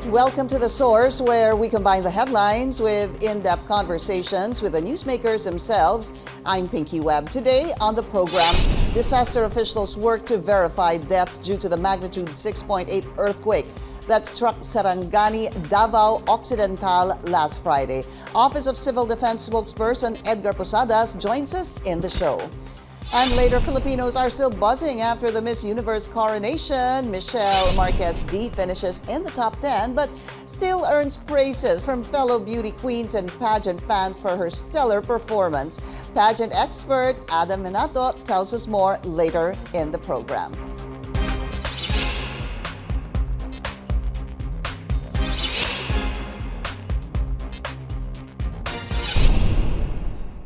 Welcome to The Source, where we combine the headlines with in-depth conversations with the newsmakers themselves. I'm Pinky Webb. Today on the program, disaster officials work to verify deaths due to the magnitude 6.8 earthquake that struck Sarangani, Davao Occidental last Friday. Office of Civil Defense spokesperson Edgar Posadas joins us in the show. And later, Filipinos are still buzzing after the Miss Universe coronation. Michelle Marquez D finishes in the top 10, but still earns praises from fellow beauty queens and pageant fans for her stellar performance. Pageant expert Adam Minato tells us more later in the program.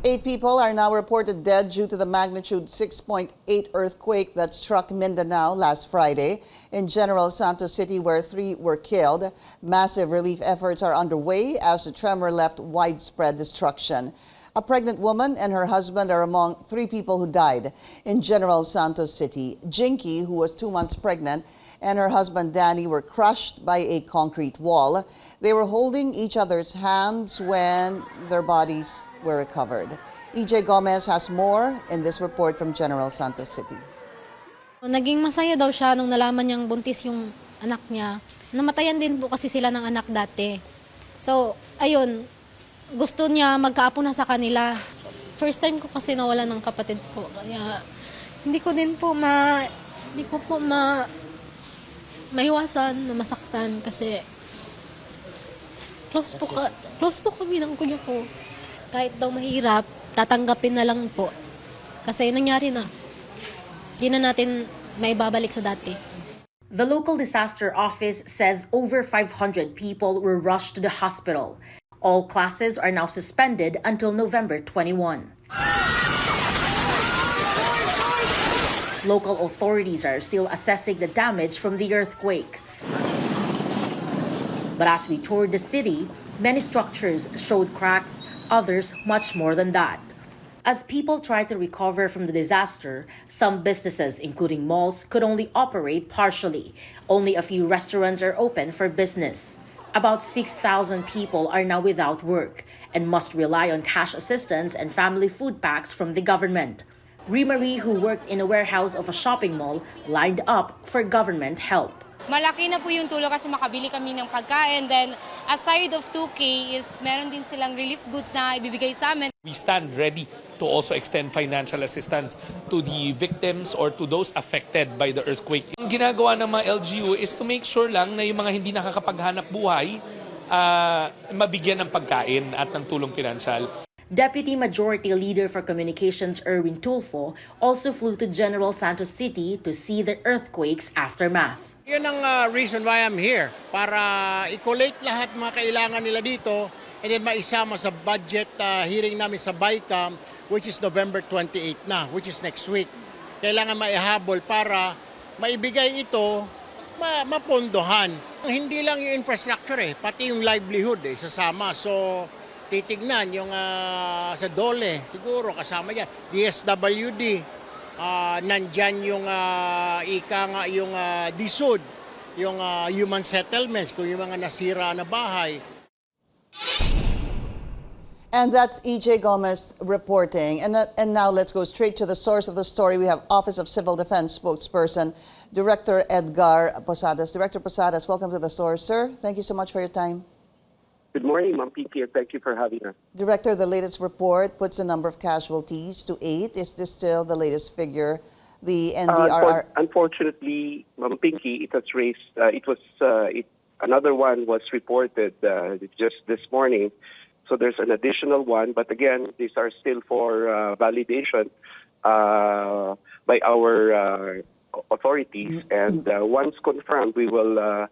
Eight people are now reported dead due to the magnitude 6.8 earthquake that struck Mindanao last Friday. In General Santos City, where 3 were killed, massive relief efforts are underway as the tremor left widespread destruction. A pregnant woman and her husband are among 3 people who died in General Santos City. Jinky, who was 2 months pregnant, and her husband Danny were crushed by a concrete wall. They were holding each other's hands when their bodies were recovered. EJ Gomez has more in this report from General Santos City. Naging masaya daw siya nung nalaman niyang buntis yung anak niya. Namatayan din po kasi sila ng anak dati. So, ayun, gusto niya magkaapo na sa kanila. First time ko kasi nawala ng kapatid ko. Kaya hindi ko maiwasan na masaktan kasi close po kami ng kuya ko. Kahit daw mahirap, tatanggapin na lang po. Kasi nangyari na. Di na natin maibabalik sa dati. The local disaster office says over 500 people were rushed to the hospital. All classes are now suspended until November 21. Local authorities are still assessing the damage from the earthquake. But as we toured the city, many structures showed cracks, others much more than that. As people try to recover from the disaster, some businesses, including malls, could only operate partially. Only a few restaurants are open for business. About 6,000 people are now without work and must rely on cash assistance and family food packs from the government. Marie, who worked in a warehouse of a shopping mall, lined up for government help. Malaki na po yung tulong kasi makabili kami ng pagkain. Then, aside of 2K, is meron din silang relief goods na ibibigay sa amin. We stand ready to also extend financial assistance to the victims or to those affected by the earthquake. Ang ginagawa ng mga LGU is to make sure lang na yung mga hindi nakakapaghanap buhay, mabigyan ng pagkain at ng tulong pinansyal. Deputy Majority Leader for Communications Erwin Tulfo also flew to General Santos City to see the earthquake's aftermath. Yun ang reason why I'm here, para i-collate lahat mga kailangan nila dito and then maisama sa budget hearing namin sa BICAM, which is November 28 na, which is next week. Kailangan maihabol para maibigay ito, mapondohan. Hindi lang yung infrastructure pati yung livelihood sasama. So titignan yung sa DOLE, siguro kasama yan, DSWD. Nandyan yung yung DSUD, yung human settlements, kung yung mga nasira na bahay. And that's EJ Gomez reporting. And now let's go straight to the source of the story. We have Office of Civil Defense spokesperson, Director Edgar Posadas. Director Posadas, welcome to the source, sir. Thank you so much for your time. Good morning, Ma'am Pinky, and thank you for having us. Director, the latest report puts the number of casualties to 8. Is this still the latest figure? The NDRR. Unfortunately, Ma'am Pinky, it has raised. Another one was reported just this morning. So there's an additional one, but again, these are still for validation by our authorities. And once confirmed, we will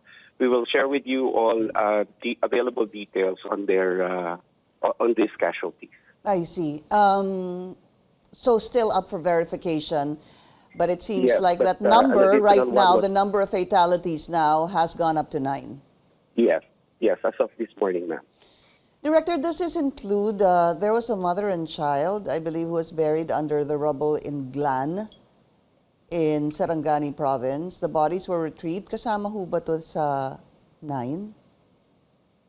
share with you all the available details on these casualties. I see. So still up for verification, but it seems like that number right now, the number of fatalities now has gone up to 9. Yes, as of this morning, ma'am. Director, does this include, there was a mother and child, I believe, who was buried under the rubble in Glan in Sarangani province. The bodies were retrieved. Kasama ho ba to sa 9?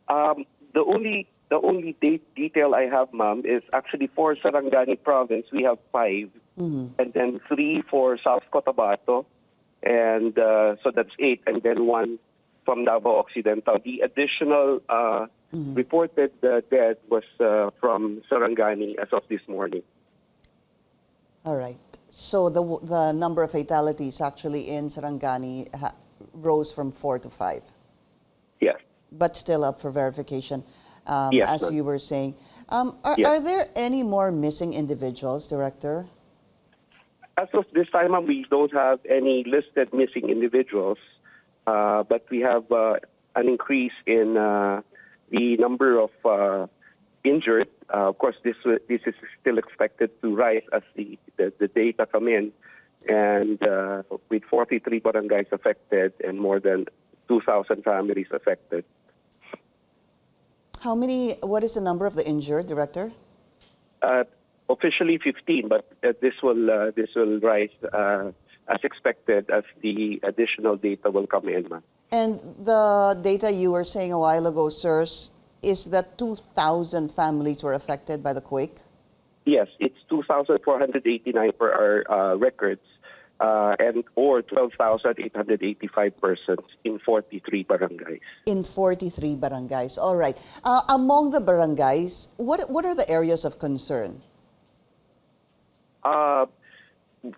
The only detail I have, ma'am, is actually for Sarangani province we have 5, and then 3 for South Cotabato, and so that's 8, and then 1 from Davao Occidental. The additional reported dead was from Sarangani as of this morning. All right. So the number of fatalities actually in Sarangani rose from 4 to 5. Yes. But still up for verification, Yes, as ma'am. you were saying. Yes. Are there any more missing individuals, Director? As of this time, ma'am, we don't have any listed missing individuals, but we have an increase in the number of injured. Of course, this is still expected to rise as the data come in, and with 43 barangays affected and more than 2,000 families affected. What is the number of the injured, Director? Officially 15, but this will rise as expected as the additional data will come in, ma'am. And the data you were saying a while ago, sirs, is that 2,000 families were affected by the quake? Yes, it's 2,489 per our records, or 12,885 persons in 43 barangays. In 43 barangays. All right. Among the barangays, what are the areas of concern?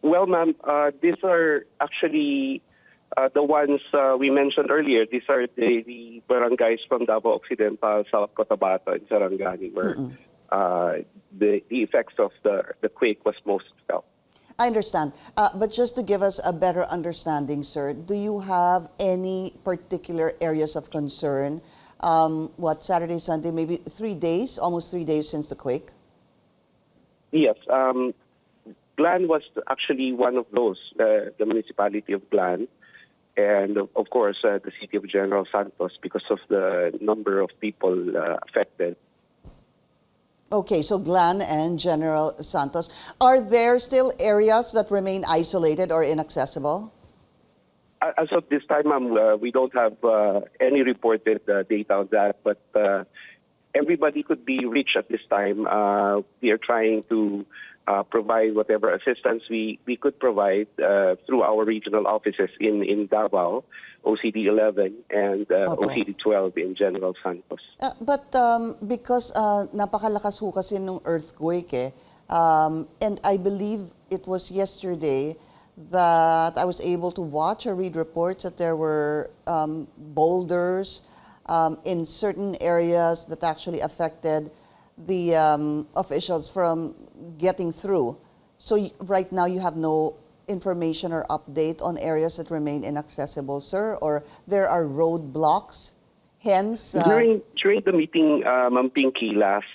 Well, ma'am, these are actually the ones we mentioned earlier. These are the barangays from Davao Occidental, South Cotabato, and Sarangani, where the effects of the quake was most felt. I understand. But just to give us a better understanding, sir, do you have any particular areas of concern? Saturday, Sunday, maybe 3 days, almost 3 days since the quake? Yes. Glan was actually one of those, the municipality of Glan, and of course the city of General Santos, because of the number of people affected. Okay, so Glan and General Santos. Are there still areas that remain isolated or inaccessible? As of this time, ma'am, we don't have any reported data on that, but everybody could be reached at this time. We are trying to provide whatever assistance we could provide through our regional offices in Davao, OCD 11, and OCD 12 in General Santos. But because napakalakas ho kasi nung earthquake and I believe it was yesterday that I was able to watch or read reports that there were boulders in certain areas that actually affected the officials from getting through. So right now you have no information or update on areas that remain inaccessible, sir, or there are roadblocks? Hence, during the meeting, Ma'am Pinky, last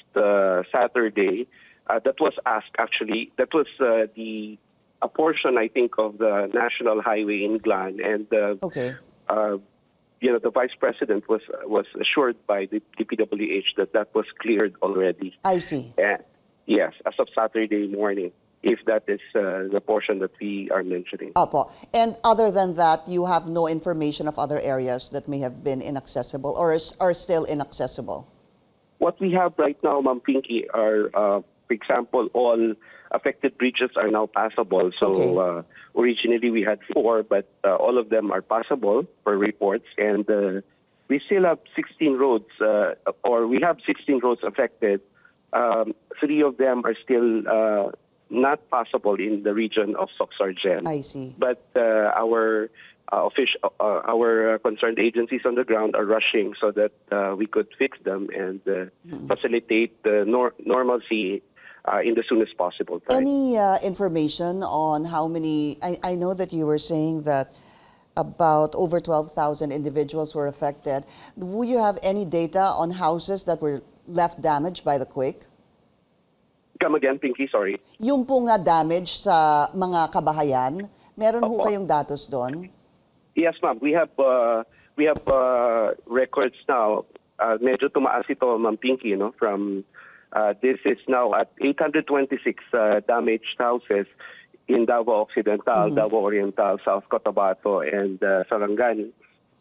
Saturday, that was asked actually. That was a portion, I think, of the national highway in Glan, and okay. The vice president was assured by the DPWH that was cleared already. I see. Yes, as of Saturday morning, if that is the portion that we are mentioning. Opo. And other than that, you have no information of other areas that may have been inaccessible or are still inaccessible? What we have right now, Ma'am Pinky, are, for example, all affected bridges are now passable. So Okay. Originally we had 4, but all of them are passable per reports. And we still have 16 roads, or we have 16 roads affected. 3 of them are still not possible in the region of Soc-Sargent. I see. But our concerned agencies on the ground are rushing so that we could fix them and facilitate the normalcy in the soonest possible time. Any information on how many, I know that you were saying that about over 12,000 individuals were affected. Will you have any data on houses that were left damaged by the quake? Come again, Pinky, sorry. Yung po nga damage sa mga kabahayan, meron ho kayong datos doon? Yes, ma'am. We have records now. Medyo tumaas ito, Ma'am Pinky, from this is now at 826 damaged houses in Davao Occidental, Davao Oriental, South Cotabato, and Sarangani.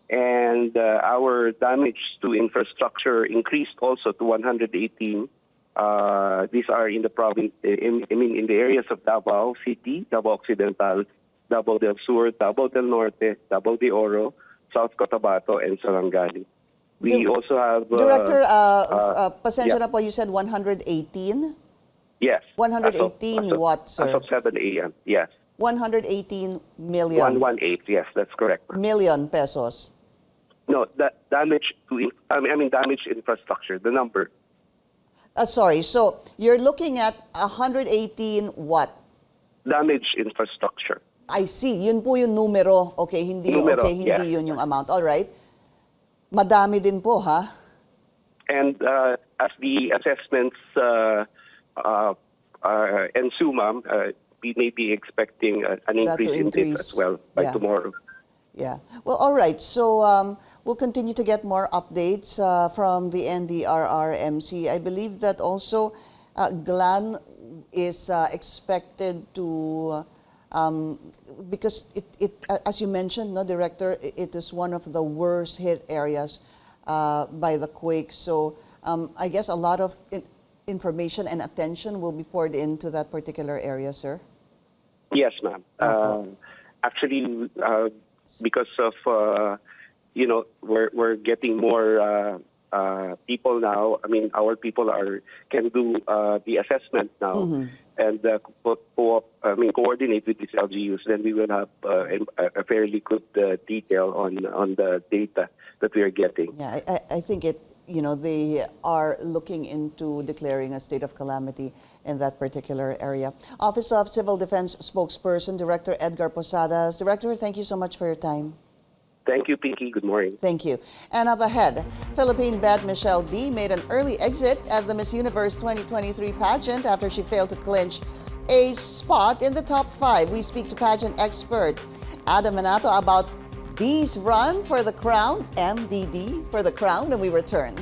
And our damage to infrastructure increased also to 118. These are in the province, in the areas of Davao City, Davao Occidental, Davao del Sur, Davao del Norte, Davao de Oro, South Cotabato, and Sarangani. We also have... Director, pasensya yeah. na po, you said 118? Yes. 118 what, sir? As of 7 a.m., yes. 118 million. 118, yes, that's correct. Million pesos. No, damage to, damage infrastructure, the number. Sorry, so you're looking at 118 what? Damage infrastructure. I see. Yun po yung numero. Okay, hindi Numero, yun yung amount. All right. Madami din po, ha? And as the assessments ensue, ma'am, we may be expecting an increase in this as well by tomorrow. Yeah. Well, all right. So we'll continue to get more updates from the NDRRMC. I believe that also GLAN is expected to, because as you mentioned, no, Director, it is one of the worst hit areas by the quake. So I guess a lot of information and attention will be poured into that particular area, sir. Yes, ma'am. Actually, because of we're getting more people now. I mean, our people can do the assessment now, and coordinate with these LGUs. Then we will have a fairly good detail on the data that we are getting. Yeah, I think they are looking into declaring a state of calamity in that particular area. Office of Civil Defense spokesperson, Director Edgar Posadas. Director, thank you so much for your time. Thank you, Pinky. Good morning. Thank you. And up ahead, Philippine belle Michelle D made an early exit at the Miss Universe 2023 pageant after she failed to clinch a spot in the top 5. We speak to pageant expert Adam Manato about D's run for the crown, MDD for the crown, when we return.